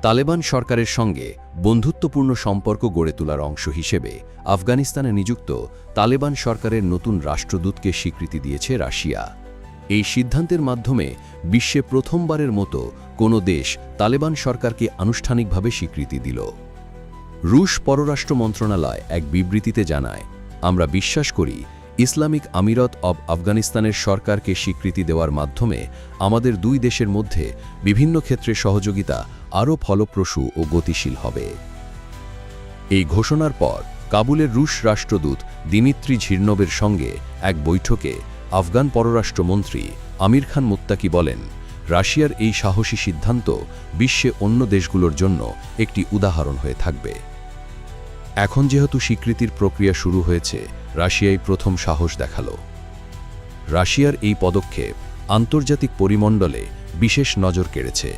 তালেবান সরকারের সঙ্গে বন্ধুত্বপূর্ণ সম্পর্ক গড়ে তোলার অংশ হিসেবে আফগানিস্তানে নিযুক্ত তালেবান সরকারের নতুন রাষ্ট্রদূতকে স্বীকৃতি দিয়েছে রাশিয়া। এই সিদ্ধান্তের মাধ্যমে বিশ্বে প্রথমবারের মতো কোনো দেশ তালেবান সরকারকে আনুষ্ঠানিকভাবে স্বীকৃতি দিল। রুশ পররাষ্ট্র মন্ত্রণালয় এক বিবৃতিতে জানায়, আমরা বিশ্বাস করি ইসলামিক আমিরত অব আফগানিস্তানের সরকারকে স্বীকৃতি দেওয়ার মাধ্যমে আমাদের দুই দেশের মধ্যে বিভিন্ন ক্ষেত্রে সহযোগিতা আরও ফলপ্রসূ ও গতিশীল হবে। এই ঘোষণার পর কাবুলের রুশ রাষ্ট্রদূত দিমিত্রি ঝিরনোভের সঙ্গে এক বৈঠকে আফগান পররাষ্ট্রমন্ত্রী আমির খান মুত্তাকি বলেন, রাশিয়ার এই সাহসী সিদ্ধান্ত বিশ্বে অন্য দেশগুলোর জন্য একটি উদাহরণ হয়ে থাকবে। এখন যেহেতু স্বীকৃতির প্রক্রিয়া শুরু হয়েছে, রাশিয়াই প্রথম সাহস দেখালো। রাশিয়ার এই পদক্ষেপ আন্তর্জাতিক পরিমণ্ডলে বিশেষ নজর কেড়েছে।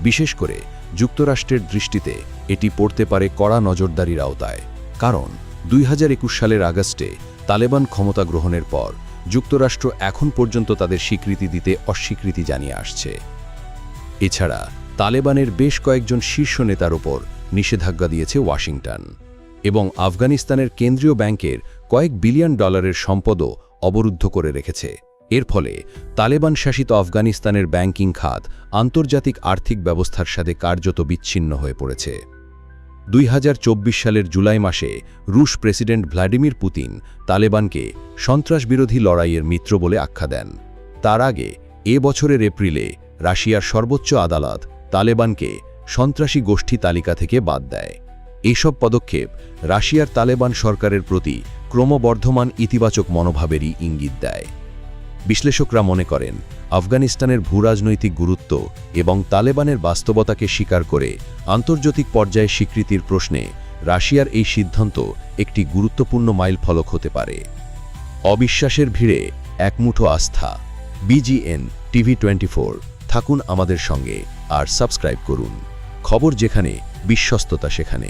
বিশেষ করে যুক্তরাষ্ট্রের দৃষ্টিতে এটি পড়তে পারে কড়া নজরদারির আওতায়, কারণ 2021 সালের আগস্টে তালেবান ক্ষমতা গ্রহণের পর যুক্তরাষ্ট্র এখন পর্যন্ত তাদের স্বীকৃতি দিতে অস্বীকৃতি জানিয়ে আসছে। এছাড়া তালেবানের বেশ কয়েকজন শীর্ষ নেতার ওপর নিষেধাজ্ঞা দিয়েছে ওয়াশিংটন, এবং আফগানিস্তানের কেন্দ্রীয় ব্যাংকের কয়েক বিলিয়ন ডলারের সম্পদও অবরুদ্ধ করে রেখেছে। এর ফলে তালেবান শাসিত আফগানিস্তানের ব্যাংকিং খাত আন্তর্জাতিক আর্থিক ব্যবস্থার সাথে কার্যত বিচ্ছিন্ন হয়ে পড়েছে। 2024 সালের জুলাই মাসে রুশ প্রেসিডেন্ট ভ্লাদিমির পুতিন তালেবানকে সন্ত্রাসবিরোধী লড়াইয়ের মিত্র বলে আখ্যা দেন। তার আগে এ বছরের এপ্রিলে রাশিয়ার সর্বোচ্চ আদালত তালেবানকে সন্ত্রাসী গোষ্ঠী তালিকা থেকে বাদ দেয়। এইসব পদক্ষেপ রাশিয়ার তালেবান সরকারের প্রতি ক্রমবর্ধমান ইতিবাচক মনোভাবেরই ইঙ্গিত দেয়। বিশ্লেষকরা মনে করেন, আফগানিস্তানের ভূরাজনৈতিক গুরুত্ব এবং তালেবানের বাস্তবতাকে স্বীকার করে আন্তর্জাতিক পর্যায়ে স্বীকৃতির প্রশ্নে রাশিয়ার এই সিদ্ধান্ত একটি গুরুত্বপূর্ণ মাইলফলক হতে পারে। অবিশ্বাসের ভিড়ে একমুঠো আস্থা। BGN TV 24 থাকুন আমাদের সঙ্গে আর সাবস্ক্রাইব করুন। খবর যেখানে, বিশ্বস্ততা সেখানে।